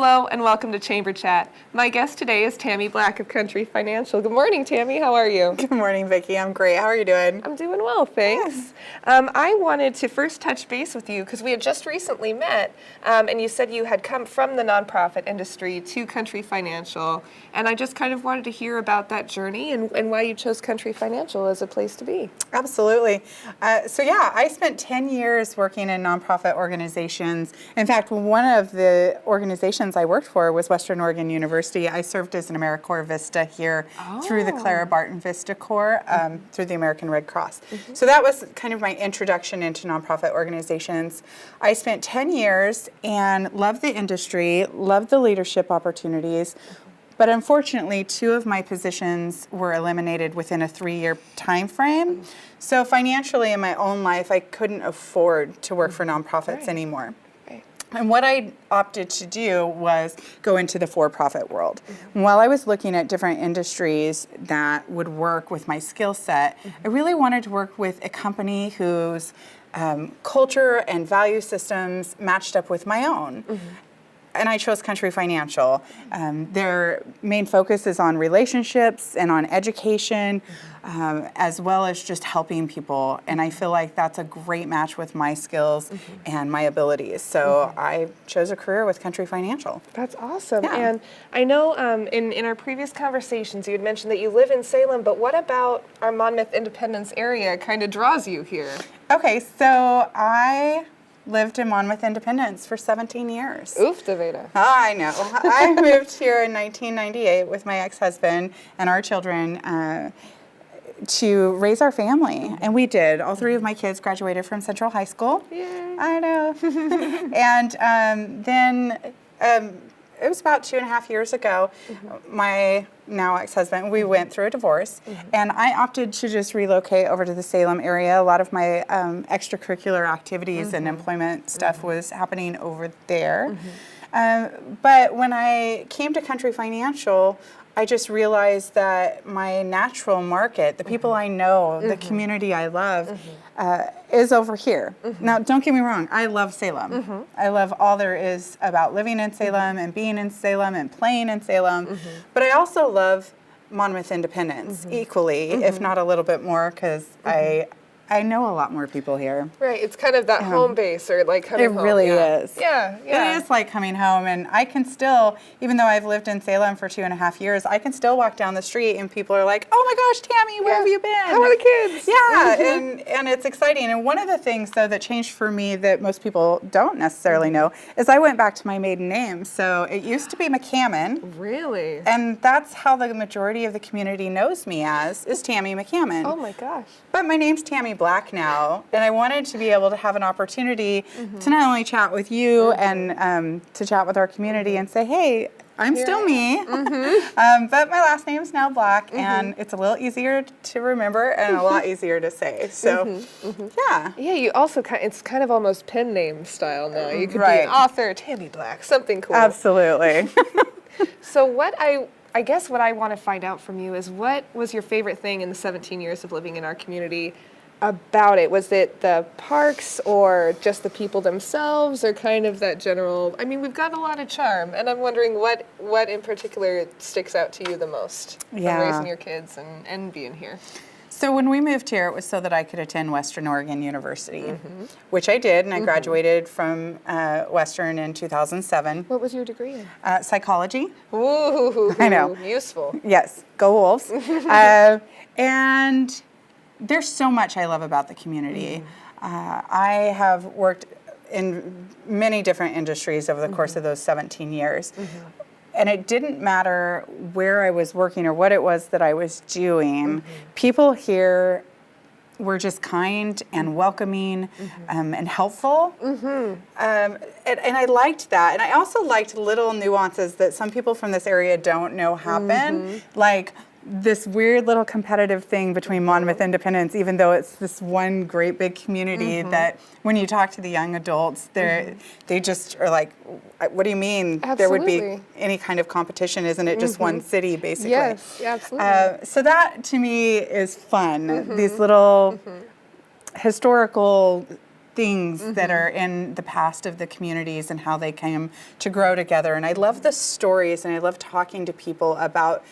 Hello and welcome to Chamber Chat. My guest today is Tammy Black of Country Financial. Good morning, Tammy. How are you? Good morning, Vicki. I'm great. How are you doing? I'm doing well, thanks. I wanted to first touch base with you because we had just recently met, and you said you had come from the nonprofit industry to Country Financial, and I just kind of wanted to hear about that journey and why you chose Country Financial as a place to be. Absolutely. I spent 10 years working in nonprofit organizations. In fact, one of the organizations I worked for was Western Oregon University. I served as an AmeriCorps Vista here through the Clara Barton Vista Corps, through the American Red Cross. So that was kind of my introduction into nonprofit organizations. I spent 10 years and loved the industry, loved the leadership opportunities, but unfortunately, 2 of my positions were eliminated within a 3-year time frame. So financially in my own life, I couldn't afford to work for nonprofits anymore. And what I opted to do was go into the for-profit world. While I was looking at different industries that would work with my skill set, I really wanted to work with a company whose culture and value systems matched up with my own. And I chose Country Financial. Their main focus is on relationships and on education, as well as just helping people. And I feel like that's a great match with my skills and my abilities. So I chose a career with Country Financial. That's awesome. Yeah. And I know in our previous conversations, you had mentioned that you live in Salem, but what about our Monmouth Independence area kind of draws you here? Okay, so I lived in Monmouth Independence for 17 years. Oof, Davida. I know. I moved here in 1998 with my ex-husband and our children to raise our family, and we did. All 3 of my kids graduated from Central High School. Yay. I know. And then it was about 2.5 years ago, my now ex-husband, we went through a divorce, and I opted to just relocate over to the Salem area. A lot of my extracurricular activities and employment stuff was happening over there. But when I came to Country Financial, I just realized that my natural market, the people I know, the community I love, is over here. Now, don't get me wrong, I love Salem. I love all there is about living in Salem and being in Salem and playing in Salem. But I also love Monmouth Independence equally, if not a little bit more, because I know a lot more people here. Right, it's kind of that home base, or like coming home. It really is. Yeah. It is like coming home, and I can still, even though I've lived in Salem for 2.5 years, I can still walk down the street and people are like, "Oh my gosh, Tammy, where have you been? How are the kids?" Yeah, and it's exciting. And one of the things, though, that changed for me that most people don't necessarily know is I went back to my maiden name. So it used to be McCammon. Really? And that's how the majority of the community knows me as, is Tammy McCammon. Oh my gosh. But my name's Tammy Black now, and I wanted to be able to have an opportunity to not only chat with you and to chat with our community and say, hey, I'm still me, but my last name's now Black, and it's a little easier to remember and a lot easier to say. So, yeah. Yeah, you also it's kind of almost pen name style now. You could be an author, Tammy Black, something cool. Absolutely. So what I guess what I want to find out from you is, what was your favorite thing in the 17 years of living in our community about it? Was it the parks, or just the people themselves, or kind of that general, I mean, we've got a lot of charm, and I'm wondering what in particular sticks out to you the most from raising your kids and being here? So when we moved here, it was so that I could attend Western Oregon University, which I did, and I graduated from Western in 2007. What was your degree in? Psychology. Ooh, I know. Useful. Yes, go Wolves. And there's so much I love about the community. I have worked in many different industries over the course of those 17 years. And it didn't matter where I was working or what it was that I was doing. People here were just kind and welcoming and helpful. And I liked that. And I also liked little nuances that some people from this area don't know happen. Like this weird little competitive thing between Monmouth Independence, even though it's this one great big community that when you talk to the young adults, they just are like, what do you mean there would be any kind of competition? Isn't it just one city, basically? Yes, absolutely. So that, to me, is fun. These little historical things that are in the past of the communities and how they came to grow together. And I love the stories, and I love talking to people about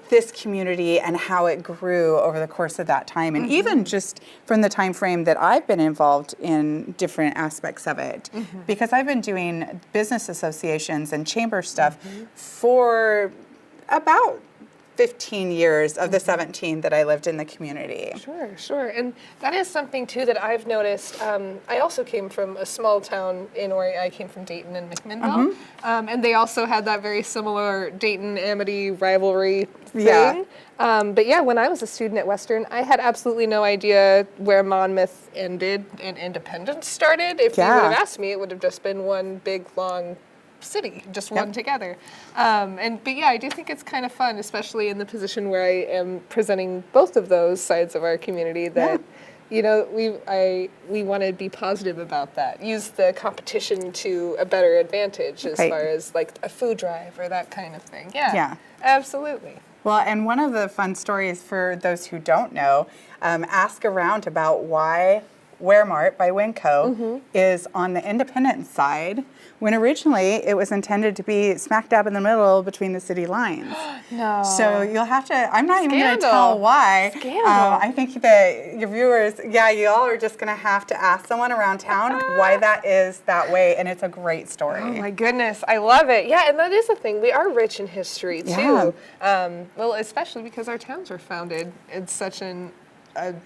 this community and how it grew over the course of that time, and even just from the time frame that I've been involved in different aspects of it, because I've been doing business associations and chamber stuff for about 15 years of the 17 that I lived in the community. Sure, sure. And that is something, too, that I've noticed. I also came from a small town in Oregon. I came from Dayton and McMinnville. And they also had that very similar Dayton-Amity rivalry thing. But yeah, when I was a student at Western, I had absolutely no idea where Monmouth ended and Independence started. If you would have asked me, it would have just been one big, long city, just one together. But yeah, I do think it's kind of fun, especially in the position where I am presenting both of those sides of our community, that you know, we want to be positive about that. Use the competition to a better advantage as far as like a food drive or that kind of thing. Yeah, absolutely. Well, and one of the fun stories for those who don't know, ask around about why Wearmart by Winco is on the independent side, when originally it was intended to be smack dab in the middle between the city lines. No. So you'll have to, I'm not even going to tell why. I think that your viewers, you all are just going to have to ask someone around town why that is that way, and it's a great story. Oh my goodness, I love it. Yeah, and that is the thing. We are rich in history too. Well, especially because our towns were founded in such a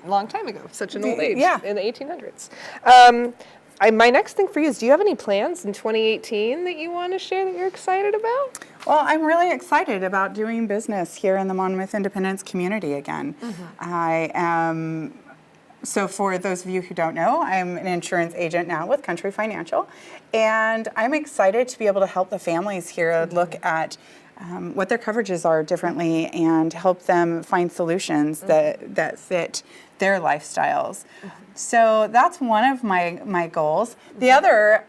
long time ago, such an old age, in the 1800s. My next thing for you is, do you have any plans in 2018 that you want to share that you're excited about? Well, I'm really excited about doing business here in the Monmouth Independence community again. I am, so for those of you who don't know, I'm an insurance agent now with Country Financial, and I'm excited to be able to help the families here look at what their coverages are differently and help them find solutions that fit their lifestyles. So that's one of my goals. The other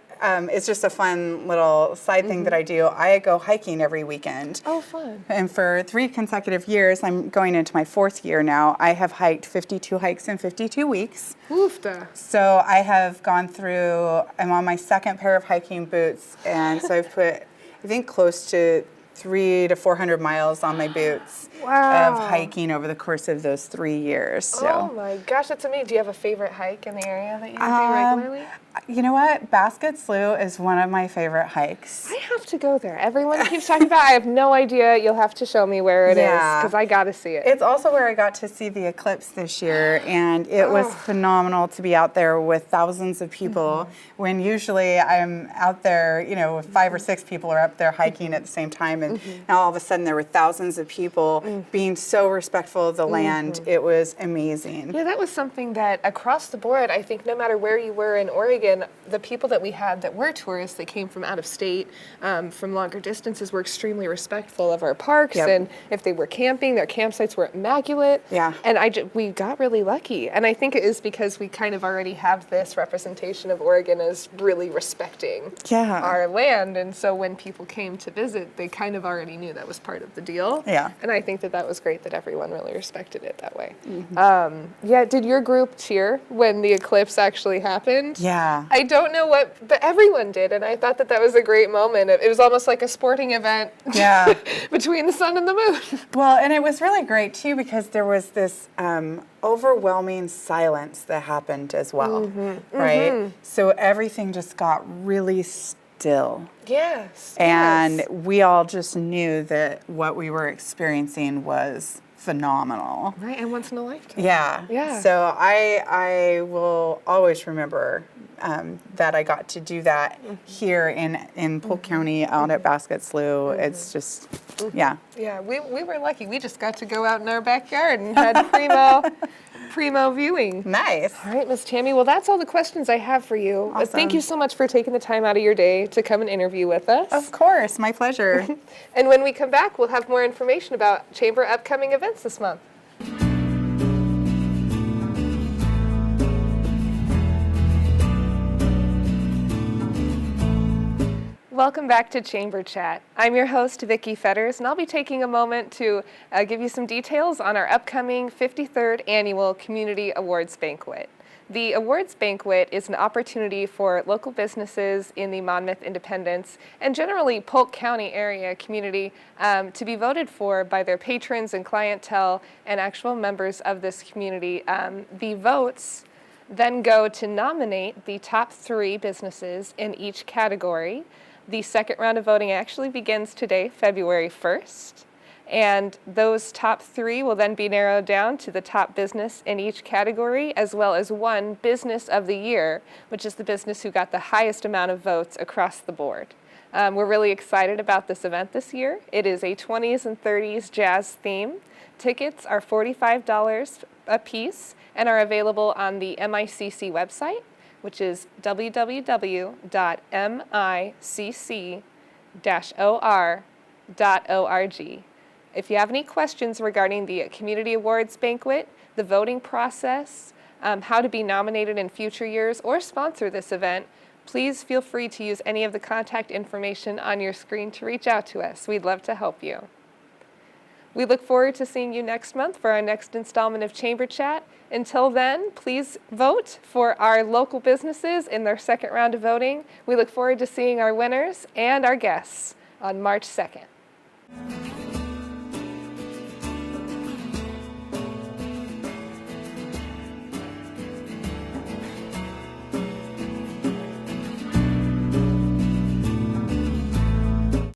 is just a fun little side thing that I do. I go hiking every weekend. Oh, fun. And for 3 consecutive years, I'm going into my 4th year now, I have hiked 52 hikes in 52 weeks. Oofta. So I have gone through, I'm on my 2nd pair of hiking boots, and so I've put, I think, close to 300 to 400 miles on my boots of hiking over the course of those 3 years. So. Oh my gosh, that's amazing. Do you have a favorite hike in the area that you do regularly? You know what? Basket Slough is one of my favorite hikes. I have to go there. Everyone keeps talking about it. I have no idea. You'll have to show me where it is, because I got to see it. It's also where I got to see the eclipse this year, and it was phenomenal to be out there with thousands of people, when usually I'm out there, you know, 5 or 6 people are up there hiking at the same time, and now all of a sudden there were thousands of people being so respectful of the land. It was amazing. Yeah, that was something that across the board, I think no matter where you were in Oregon, the people that we had that were tourists that came from out of state, from longer distances, were extremely respectful of our parks, and if they were camping, their campsites were immaculate. And we got really lucky, and I think it is because we kind of already have this representation of Oregon as really respecting our land, and so when people came to visit, they kind of already knew that was part of the deal. And I think that was great that everyone really respected it that way. Did your group cheer when the eclipse actually happened? I don't know but everyone did, and I thought that was a great moment. It was almost like a sporting event between the sun and the moon. Well, and it was really great, too, because there was this overwhelming silence that happened as well, right? So everything just got really still. And we all just knew that what we were experiencing was phenomenal. Right, and once in a lifetime. So I will always remember that I got to do that here in Polk County out at Basket Slough. It's just, Yeah, we were lucky. We just got to go out in our backyard and had primo viewing. Nice. All right, Miss Tammy. Well, that's all the questions I have for you. Thank you so much for taking the time out of your day to come and interview with us. Of course, my pleasure. And when we come back, we'll have more information about Chamber upcoming events this month. Welcome back to Chamber Chat. I'm your host, Vicki Fetters, and I'll be taking a moment to give you some details on our upcoming 53rd Annual Community Awards Banquet. The awards banquet is an opportunity for local businesses in the Monmouth, Independence, and generally Polk County area community to be voted for by their patrons and clientele and actual members of this community. The votes then go to nominate the top 3 businesses in each category. The second round of voting actually begins today, February 1st. And those top 3 will then be narrowed down to the top business in each category, as well as one Business of the Year, which is the business who got the highest amount of votes across the board. We're really excited about this event this year. It is a 20s and 30s jazz theme. Tickets are $45 a piece and are available on the MICC website, which is www.micc-or.org. If you have any questions regarding the Community Awards Banquet, the voting process, how to be nominated in future years, or sponsor this event, please feel free to use any of the contact information on your screen to reach out to us. We'd love to help you. We look forward to seeing you next month for our next installment of Chamber Chat. Until then, please vote for our local businesses in their second round of voting. We look forward to seeing our winners and our guests on March 2nd.